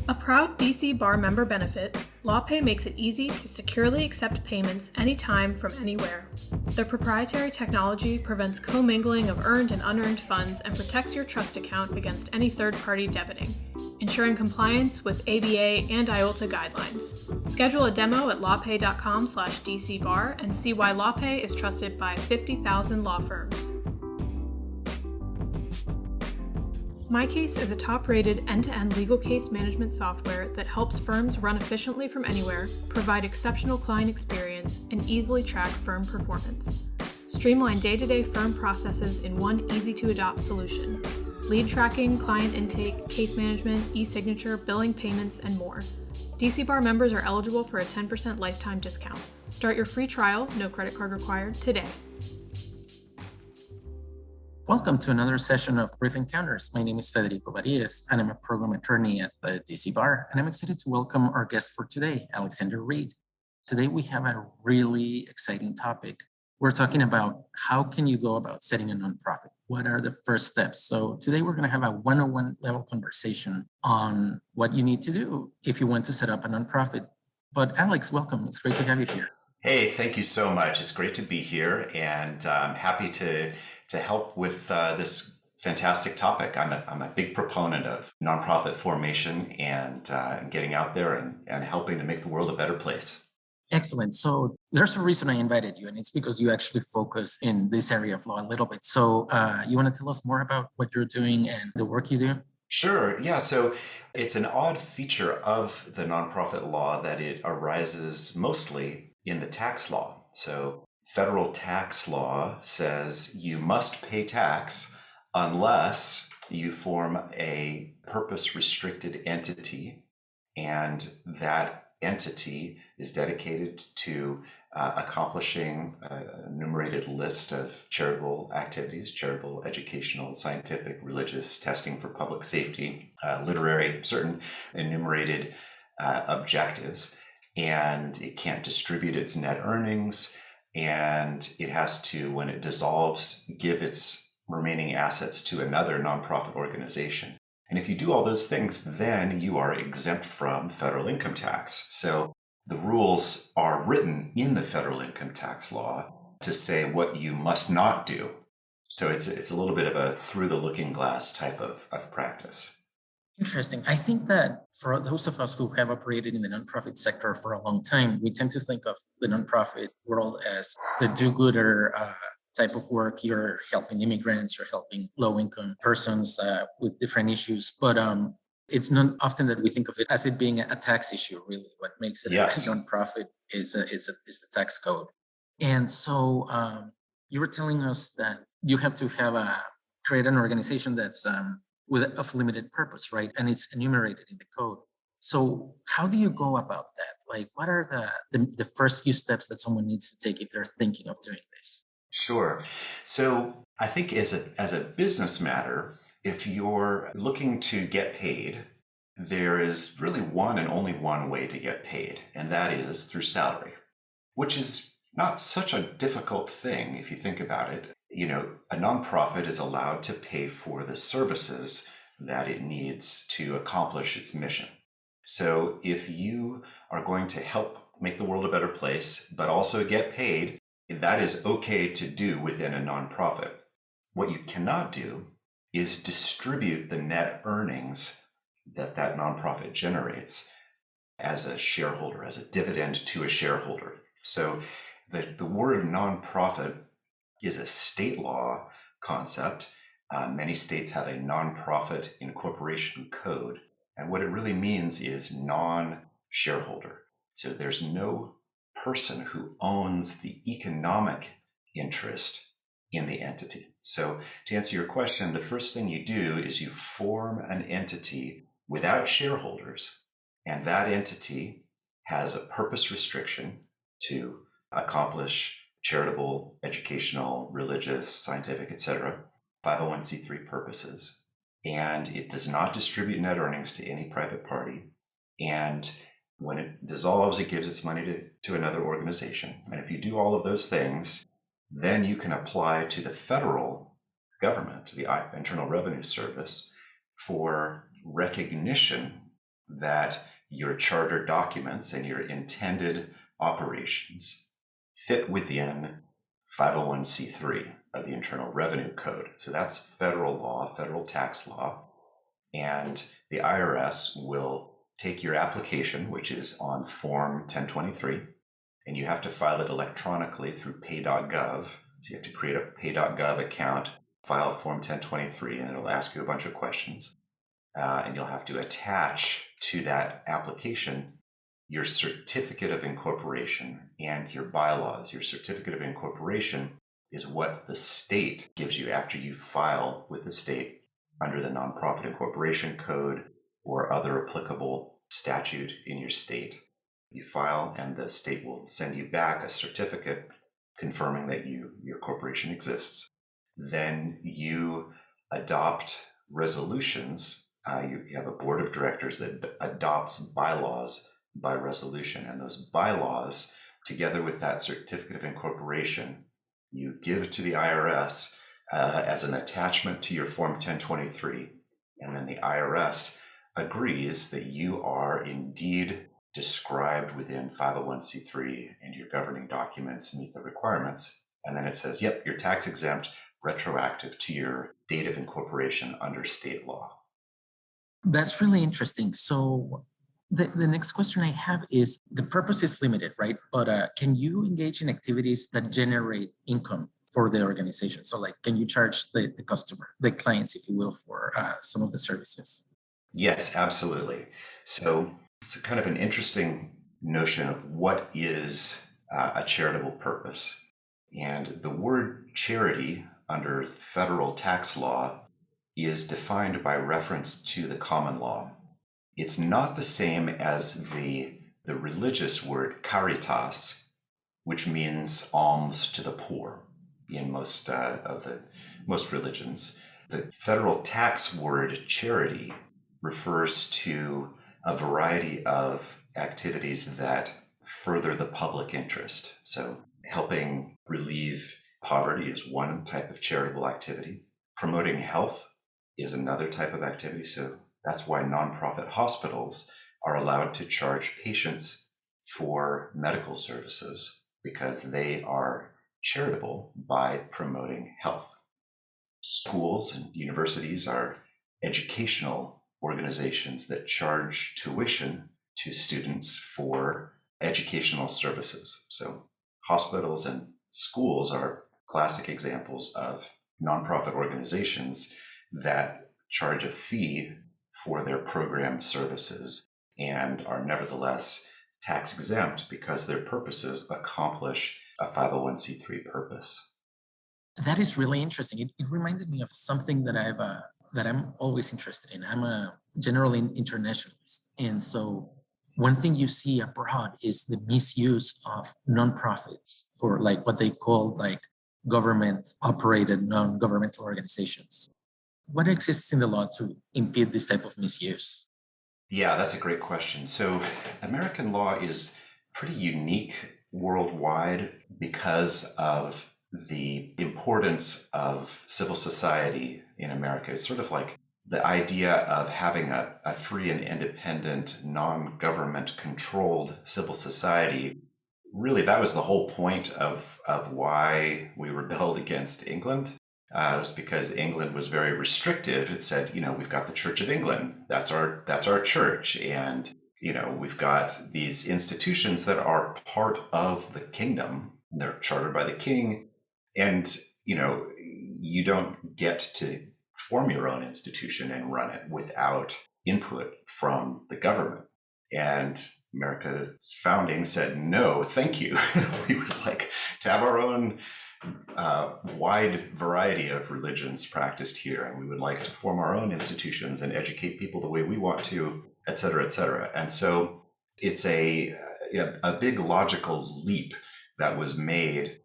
A proud DC Bar member benefit, LawPay makes it easy to securely accept payments anytime from anywhere. Their proprietary technology prevents commingling of earned and unearned funds and protects your trust account against any third-party debiting, ensuring compliance with ABA and IOLTA guidelines. Schedule a demo at lawpay.com/DCBar and see why LawPay is trusted by 50,000 law firms. MyCase is a top-rated end-to-end legal case management software that helps firms run efficiently from anywhere, provide exceptional client experience, and easily track firm performance. Streamline day-to-day firm processes in one easy-to-adopt solution. Lead tracking, client intake, case management, e-signature, billing payments, and more. DC Bar members are eligible for a 10% lifetime discount. Start your free trial, no credit card required, today. Welcome to another session of Brief Encounters. My name is Federico Varias, and I'm a program attorney at the DC Bar, and I'm excited to welcome our guest for today, Alexander Reid. Today, we have a really exciting topic. We're talking about how can you go about setting a nonprofit? What are the first steps? So today, we're going to have a 101 level conversation on what you need to do if you want to set up a nonprofit. But Alex, welcome. It's great to have you here. Hey, thank you so much. It's great to be here, and I'm happy to help with this fantastic topic. I'm a big proponent of nonprofit formation and getting out there and helping to make the world a better place. Excellent. So there's a reason I invited you, and it's because you actually focus in this area of law a little bit. So you want to tell us more about what you're doing and the work you do? Sure. Yeah. So it's an odd feature of the nonprofit law that it arises mostly in the tax law. So federal tax law says you must pay tax unless you form a purpose-restricted entity, and that entity is dedicated to accomplishing a enumerated list of charitable activities, charitable, educational, scientific, religious, testing for public safety, literary, certain enumerated objectives. And it can't distribute its net earnings, and it has to, when it dissolves, give its remaining assets to another nonprofit organization. And if you do all those things, then you are exempt from federal income tax. So the rules are written in the federal income tax law to say what you must not do. So it's a little bit of a through the looking glass type of practice. Interesting. I think that for those of us who have operated in the nonprofit sector for a long time, we tend to think of the nonprofit world as the do-gooder type of work. You're helping immigrants, you're helping low-income persons with different issues. But it's not often that we think of it as it being a tax issue, really. What makes it Yes. a nonprofit is the tax code. And so you were telling us that you have to create an organization that's of limited purpose, right? And it's enumerated in the code. So how do you go about that? Like, what are the first few steps that someone needs to take if they're thinking of doing this? Sure. So I think as a business matter, if you're looking to get paid, there is really one and only one way to get paid, and that is through salary, which is not such a difficult thing if you think about it. You know, a nonprofit is allowed to pay for the services that it needs to accomplish its mission. So if you are going to help make the world a better place, but also get paid, that is okay to do within a nonprofit. What you cannot do is distribute the net earnings that nonprofit generates as a shareholder, as a dividend to a shareholder. So the word nonprofit is a state law concept. Many states have a nonprofit incorporation code. And what it really means is non-shareholder. So there's no person who owns the economic interest in the entity. So to answer your question, the first thing you do is you form an entity without shareholders, and that entity has a purpose restriction to accomplish charitable, educational, religious, scientific, etc., 501c3 purposes. And it does not distribute net earnings to any private party. And when it dissolves, it gives its money to another organization. And if you do all of those things, then you can apply to the federal government, the Internal Revenue Service, for recognition that your charter documents and your intended operations fit within 501c3 of the Internal Revenue Code. So that's federal law, federal tax law. And the IRS will take your application, which is on Form 1023, and you have to file it electronically through pay.gov. So you have to create a pay.gov account, file Form 1023, and it'll ask you a bunch of questions. And you'll have to attach to that application your certificate of incorporation and your bylaws. Your certificate of incorporation is what the state gives you after you file with the state under the Nonprofit Incorporation Code or other applicable statute in your state. You file, and the state will send you back a certificate confirming that your corporation exists. Then you adopt resolutions. You have a board of directors that adopts bylaws by resolution, and those bylaws, together with that certificate of incorporation, you give to the IRS as an attachment to your Form 1023, and then the IRS agrees that you are indeed described within 501c3 and your governing documents meet the requirements. And then it says, yep, you're tax exempt, retroactive to your date of incorporation under state law. That's really interesting. So the next question I have is, the purpose is limited, right? But can you engage in activities that generate income for the organization? So like, can you charge the customer, the clients, if you will, for some of the services? Yes, absolutely. So it's kind of an interesting notion of what is a charitable purpose. And the word charity under federal tax law is defined by reference to the common law. It's not the same as the religious word caritas, which means alms to the poor in most religions. The federal tax word charity refers to a variety of activities that further the public interest. So helping relieve poverty is one type of charitable activity. Promoting health is another type of activity. So that's why nonprofit hospitals are allowed to charge patients for medical services, because they are charitable by promoting health. Schools and universities are educational organizations that charge tuition to students for educational services. So hospitals and schools are classic examples of nonprofit organizations that charge a fee for their program services and are nevertheless tax exempt because their purposes accomplish a 501c3 purpose. That is really interesting. It reminded me of something that I'm always interested in. I'm a generally internationalist, and so one thing you see abroad is the misuse of nonprofits for like what they call like government-operated non-governmental organizations. What exists in the law to impede this type of misuse? Yeah, that's a great question. So American law is pretty unique worldwide because of the importance of civil society in America. It's sort of like the idea of having a free and independent, non-government controlled civil society. Really, that was the whole point of why we rebelled against England. It was because England was very restrictive. It said, we've got the Church of England. That's our church. And, we've got these institutions that are part of the kingdom. They're chartered by the king. And, you don't get to form your own institution and run it without input from the government. And America's founding said, no, thank you. We would like to have our own wide variety of religions practiced here, and we would like to form our own institutions and educate people the way we want to, et cetera, et cetera. And so it's a big logical leap that was made,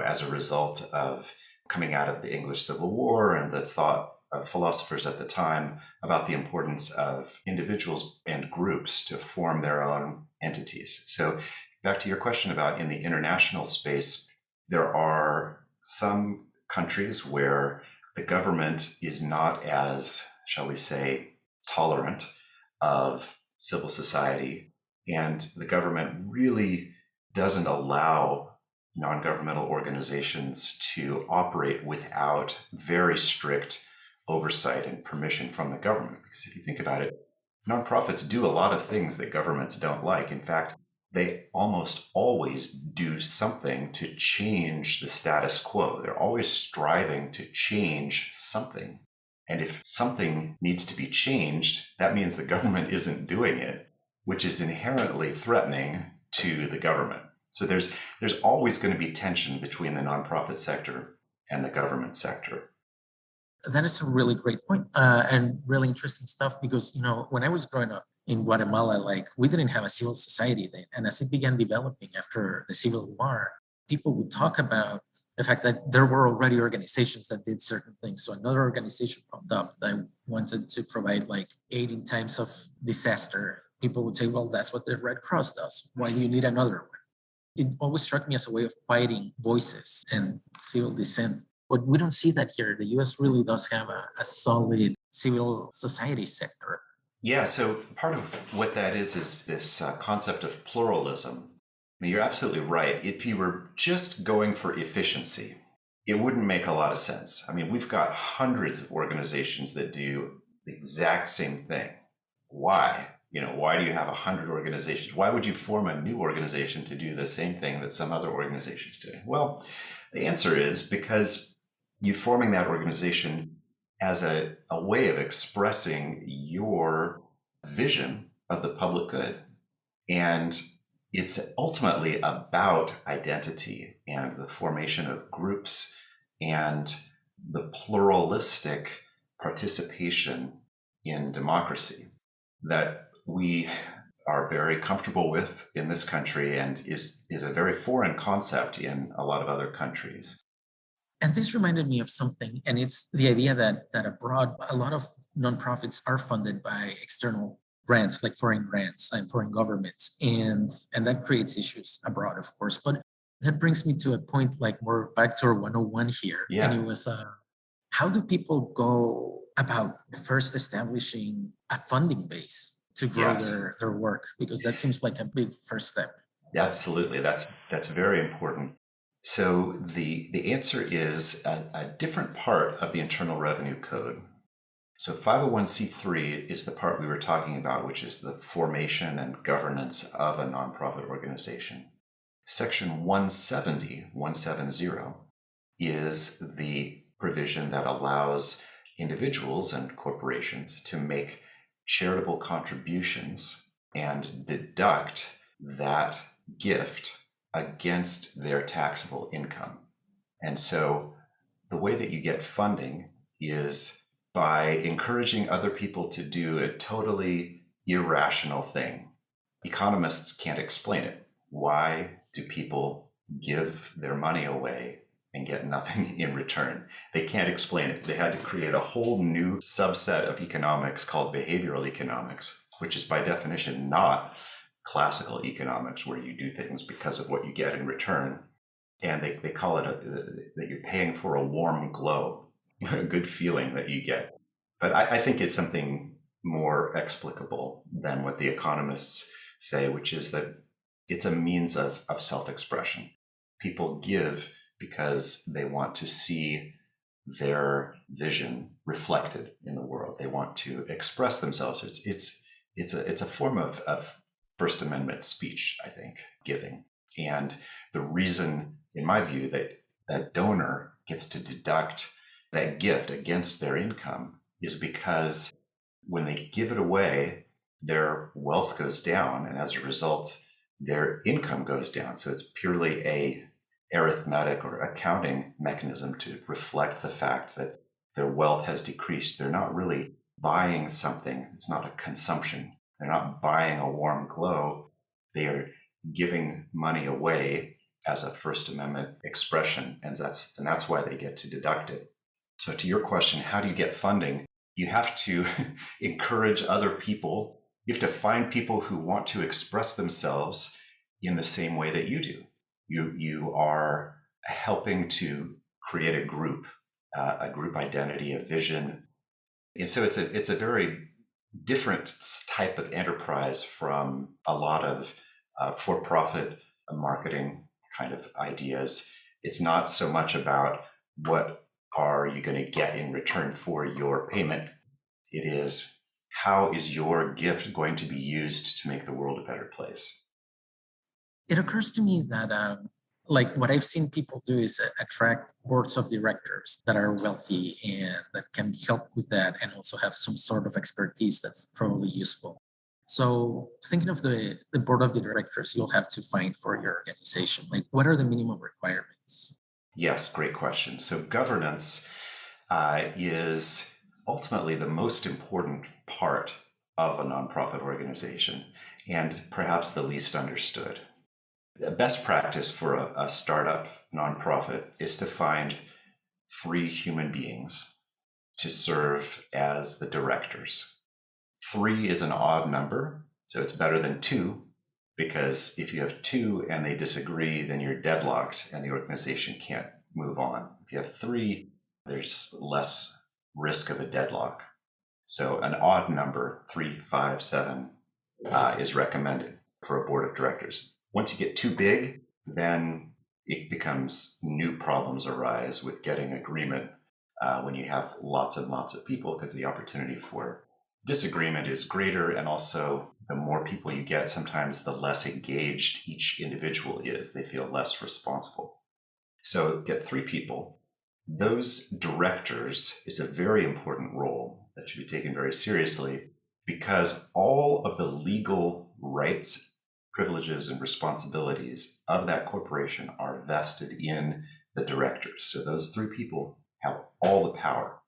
as a result of coming out of the English Civil War and the thought of philosophers at the time about the importance of individuals and groups to form their own entities. So back to your question about in the international space, there are some countries where the government is not as, shall we say, tolerant of civil society, and the government really doesn't allow non-governmental organizations to operate without very strict oversight and permission from the government. Because if you think about it, nonprofits do a lot of things that governments don't like. In fact, they almost always do something to change the status quo. They're always striving to change something. And if something needs to be changed, that means the government isn't doing it, which is inherently threatening to the government. So there's always going to be tension between the nonprofit sector and the government sector. That is a really great point, and really interesting stuff because, when I was growing up in Guatemala, like we didn't have a civil society then. And as it began developing after the Civil War, people would talk about the fact that there were already organizations that did certain things. So another organization popped up that wanted to provide like aid in times of disaster. People would say, well, that's what the Red Cross does. Why do you need another one? It always struck me as a way of quieting voices and civil dissent. But we don't see that here. The US really does have a solid civil society sector. Yeah, so part of what that is this concept of pluralism. I mean, you're absolutely right. If you were just going for efficiency, it wouldn't make a lot of sense. I mean, we've got hundreds of organizations that do the exact same thing. Why? Why do you have 100 organizations? Why would you form a new organization to do the same thing that some other organization is doing? Well, the answer is because you forming that organization as a way of expressing your vision of the public good. And it's ultimately about identity and the formation of groups and the pluralistic participation in democracy that we are very comfortable with in this country and is a very foreign concept in a lot of other countries. And this reminded me of something, and it's the idea that abroad, a lot of nonprofits are funded by external grants, like foreign grants and foreign governments, and that creates issues abroad, of course. But that brings me to a point like more back to our 101 here. Yeah. And it was, how do people go about first establishing a funding base to grow their work? Because that seems like a big first step. Absolutely, that's very important. So the answer is a different part of the Internal Revenue Code. So 501c3 is the part we were talking about, which is the formation and governance of a nonprofit organization. Section 170 is the provision that allows individuals and corporations to make charitable contributions and deduct that gift against their taxable income. And so the way that you get funding is by encouraging other people to do a totally irrational thing. Economists can't explain it. Why do people give their money away and get nothing in return? They can't explain it. They had to create a whole new subset of economics called behavioral economics, which is by definition not classical economics, where you do things because of what you get in return. And they call it that you're paying for a warm glow, a good feeling that you get. But I think it's something more explicable than what the economists say, which is that it's a means of self-expression. People give because they want to see their vision reflected in the world. They want to express themselves. It's a form of First Amendment speech, I think, giving. And the reason, in my view, that a donor gets to deduct that gift against their income is because when they give it away, their wealth goes down, and as a result, their income goes down. So it's purely a arithmetic or accounting mechanism to reflect the fact that their wealth has decreased. They're not really buying something. It's not a consumption. They're not buying a warm glow. They are giving money away as a First Amendment expression, and that's why they get to deduct it. So to your question, how do you get funding? You have to encourage other people. You have to find people who want to express themselves in the same way that you do. You are helping to create a group identity, a vision. And so it's a very different type of enterprise from a lot of for-profit marketing kind of ideas. It's not so much about what are you going to get in return for your payment. It is, how is your gift going to be used to make the world a better place? It occurs to me that like what I've seen people do is attract boards of directors that are wealthy and that can help with that and also have some sort of expertise that's probably useful. So thinking of the board of the directors you'll have to find for your organization, like what are the minimum requirements? Yes, great question. So governance is ultimately the most important part of a nonprofit organization and perhaps the least understood. The best practice for a startup nonprofit is to find 3 human beings to serve as the directors. 3 is an odd number, so it's better than 2, because if you have 2 and they disagree, then you're deadlocked and the organization can't move on. If you have 3, there's less risk of a deadlock. So an odd number, 3, 5, 7, is recommended for a board of directors. Once you get too big, then it becomes new problems arise with getting agreement when you have lots and lots of people, because the opportunity for disagreement is greater. And also, the more people you get, sometimes the less engaged each individual is. They feel less responsible. So get 3 people. Those directors is a very important role that should be taken very seriously, because all of the legal rights, privileges, and responsibilities of that corporation are vested in the directors. So those 3 people have all the power.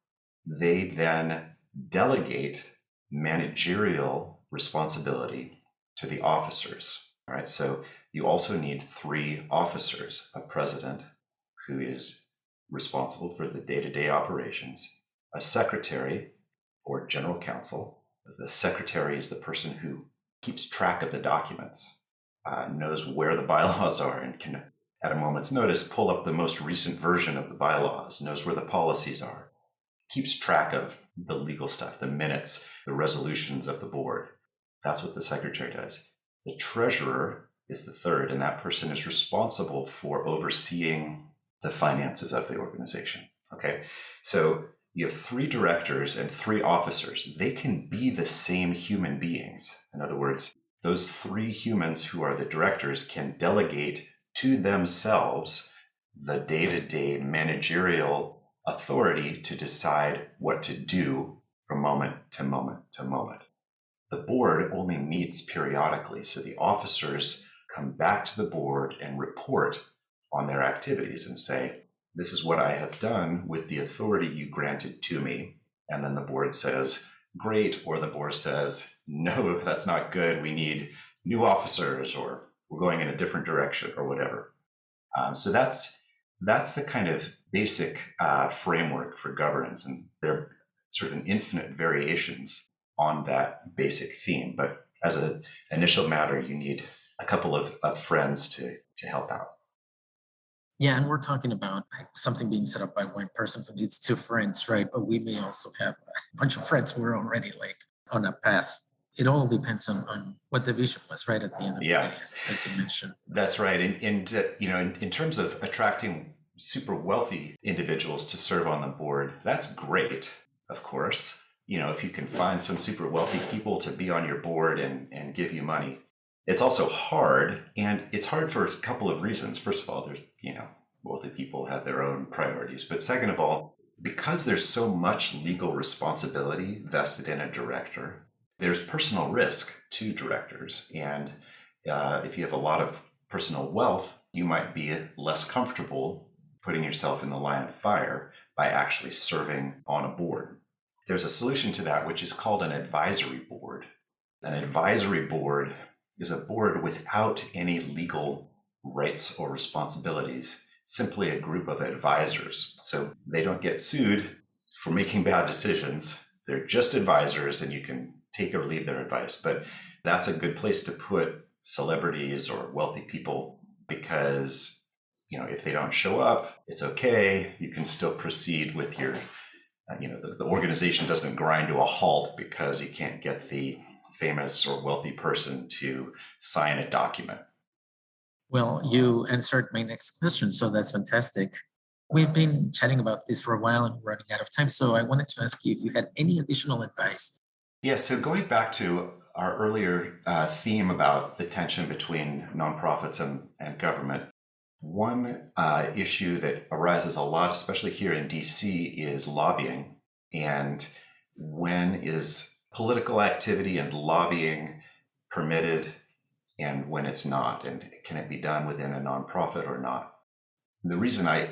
They then delegate managerial responsibility to the officers. All right. So you also need 3 officers: a president, who is responsible for the day-to-day operations, a secretary or general counsel. The secretary is the person who keeps track of the documents, knows where the bylaws are, and can, at a moment's notice, pull up the most recent version of the bylaws, knows where the policies are, keeps track of the legal stuff, the minutes, the resolutions of the board. That's what the secretary does. The treasurer is the third, and that person is responsible for overseeing the finances of the organization. Okay, so you have 3 directors and 3 officers. They can be the same human beings. In other words, those 3 humans who are the directors can delegate to themselves the day-to-day managerial authority to decide what to do from moment to moment to moment. The board only meets periodically, so the officers come back to the board and report on their activities and say, this is what I have done with the authority you granted to me. And then the board says, great, or the board says, no, that's not good. We need new officers, or we're going in a different direction, or whatever. So that's the kind of basic framework for governance. And there are sort of infinite variations on that basic theme. But as an initial matter, you need a couple of friends to help out. Yeah, and we're talking about like something being set up by one person who needs 2 friends, right? But we may also have a bunch of friends who are already like on a path. It all depends on what the vision was, right? At the end of the day, as you mentioned. That's right. And in terms of attracting super wealthy individuals to serve on the board, that's great, of course. If you can find some super wealthy people to be on your board and give you money. It's also hard, and it's hard for a couple of reasons. First of all, there's, wealthy people have their own priorities. But second of all, because there's so much legal responsibility vested in a director, there's personal risk to directors. And if you have a lot of personal wealth, you might be less comfortable putting yourself in the line of fire by actually serving on a board. There's a solution to that, which is called an advisory board. An advisory board is a board without any legal rights or responsibilities, simply a group of advisors. So they don't get sued for making bad decisions. They're just advisors, and you can take or leave their advice. But that's a good place to put celebrities or wealthy people, because if they don't show up, it's okay. You can still proceed with your The organization doesn't grind to a halt because you can't get the famous or wealthy person to sign a document. Well, you answered my next question, so that's fantastic. We've been chatting about this for a while and we're running out of time, so I wanted to ask you if you had any additional advice. Yeah, so going back to our earlier theme about the tension between nonprofits and government, one issue that arises a lot, especially here in DC, is lobbying. And when is political activity and lobbying permitted and when it's not? And can it be done within a nonprofit or not? The reason I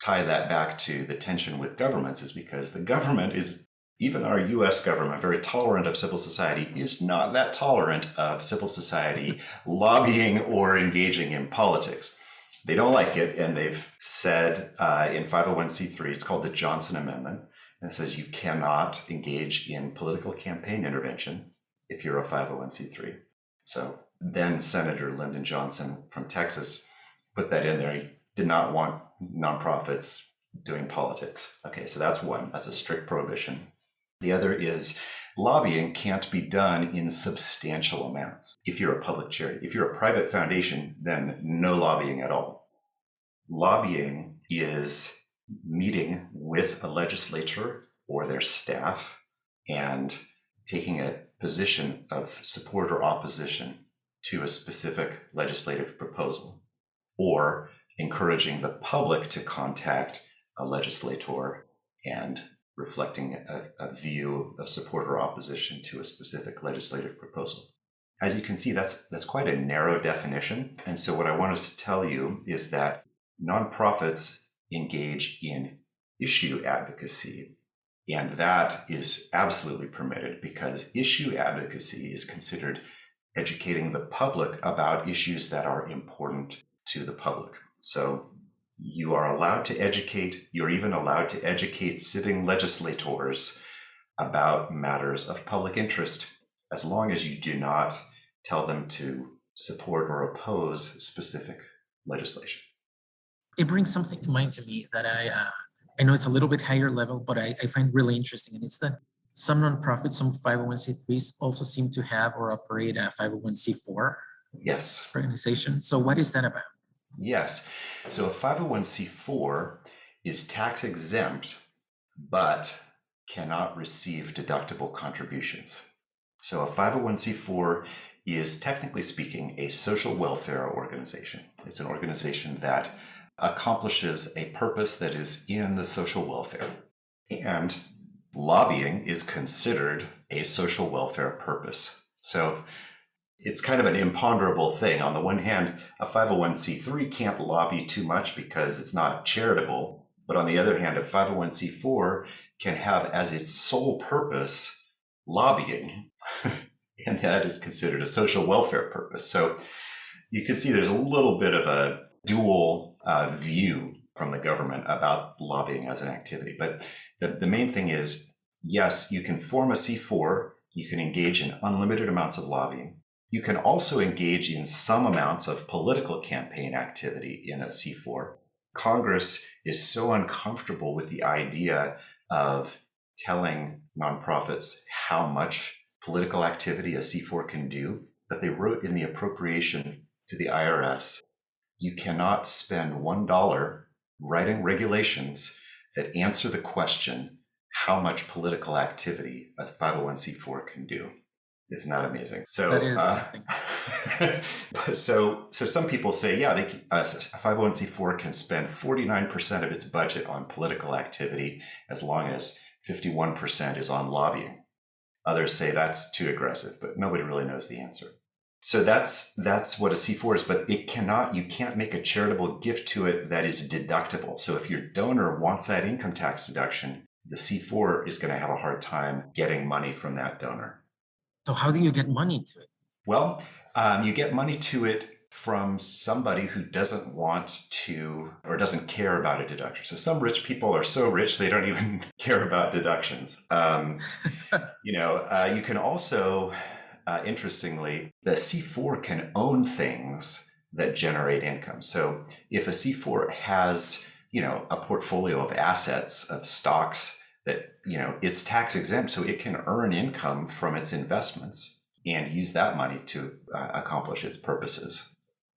tie that back to the tension with governments is because the government is, even our US government, very tolerant of civil society, is not that tolerant of civil society lobbying or engaging in politics. They don't like it, and they've said in 501c3, it's called the Johnson Amendment, and it says you cannot engage in political campaign intervention if you're a 501c3. So then Senator Lyndon Johnson from Texas put that in there. He did not want nonprofits doing politics. Okay, so that's one. That's a strict prohibition. The other is lobbying can't be done in substantial amounts. If you're a public charity, if you're a private foundation, then no lobbying at all. Lobbying is meeting with a legislature or their staff and taking a position of support or opposition to a specific legislative proposal, or encouraging the public to contact a legislator and reflecting a view of support or opposition to a specific legislative proposal. As you can see, that's quite a narrow definition. And so what I want us to tell you is that nonprofits engage in issue advocacy, and that is absolutely permitted because issue advocacy is considered educating the public about issues that are important to the public. So you are allowed to educate, you're even allowed to educate sitting legislators about matters of public interest, as long as you do not tell them to support or oppose specific legislation. It brings something to mind to me that I know it's a little bit higher level, but I find really interesting. And it's that some nonprofits, some 501c3s also seem to have or operate a 501c4 Yes. organization. So what is that about? Yes. So a 501c4 is tax exempt, but cannot receive deductible contributions. So a 501c4 is, technically speaking, a social welfare organization. It's an organization that accomplishes a purpose that is in the social welfare. And lobbying is considered a social welfare purpose. So it's kind of an imponderable thing. On the one hand, a 501c3 can't lobby too much because it's not charitable. But on the other hand, a 501c4 can have as its sole purpose lobbying, and that is considered a social welfare purpose. So you can see there's a little bit of a dual view from the government about lobbying as an activity. But the main thing is, yes, you can form a C4, you can engage in unlimited amounts of lobbying. You can also engage in some amounts of political campaign activity in a C4. Congress is so uncomfortable with the idea of telling nonprofits how much political activity a C4 can do that they wrote in the appropriation to the IRS, you cannot spend $1 writing regulations that answer the question, how much political activity a 501c4 can do. Isn't that amazing? So That is something. So some people say, yeah, a 501c4 can spend 49% of its budget on political activity as long as 51% is on lobbying. Others say that's too aggressive, but nobody really knows the answer. So that's what a C4 is, but you can't make a charitable gift to it that is deductible. So if your donor wants that income tax deduction, the C4 is going to have a hard time getting money from that donor. So how do you get money to it? Well, you get money to it from somebody who doesn't want to or doesn't care about a deduction. So some rich people are so rich they don't even care about deductions. You can also, interestingly, the C4 can own things that generate income. So if a C4 has, a portfolio of assets, of stocks that, it's tax exempt, so it can earn income from its investments and use that money to accomplish its purposes.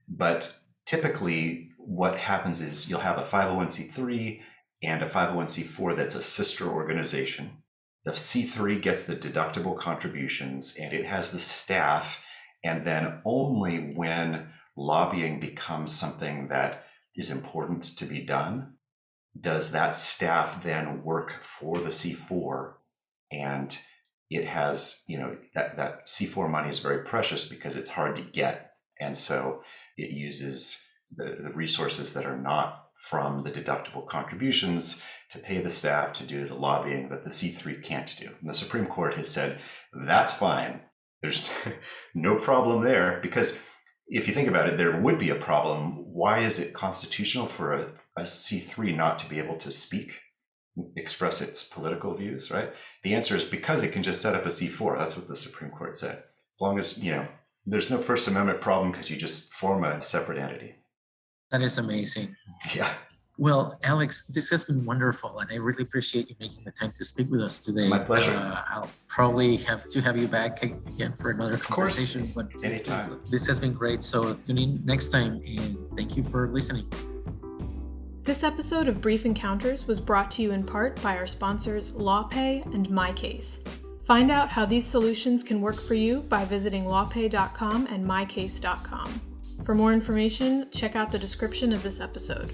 But typically what happens is you'll have a 501c3 and a 501c4 that's a sister organization. The C3 gets the deductible contributions and it has the staff. And then only when lobbying becomes something that is important to be done, does that staff then work for the C4. And it has, that C4 money is very precious because it's hard to get. And so it uses the resources that are not from the deductible contributions to pay the staff to do the lobbying that the C3 can't do. And the Supreme Court has said, that's fine. There's no problem there, because if you think about it, there would be a problem. Why is it constitutional for a C3 not to be able to speak, express its political views, right? The answer is because it can just set up a C4. That's what the Supreme Court said. As long as, there's no First Amendment problem because you just form a separate entity. That is amazing. Yeah. Well, Alex, this has been wonderful, and I really appreciate you making the time to speak with us today. My pleasure. I'll probably have to have you back again for another conversation. Of course. But Anytime. This has been great. So tune in next time, and thank you for listening. This episode of Brief Encounters was brought to you in part by our sponsors LawPay and MyCase. Find out how these solutions can work for you by visiting lawpay.com and mycase.com. For more information, check out the description of this episode.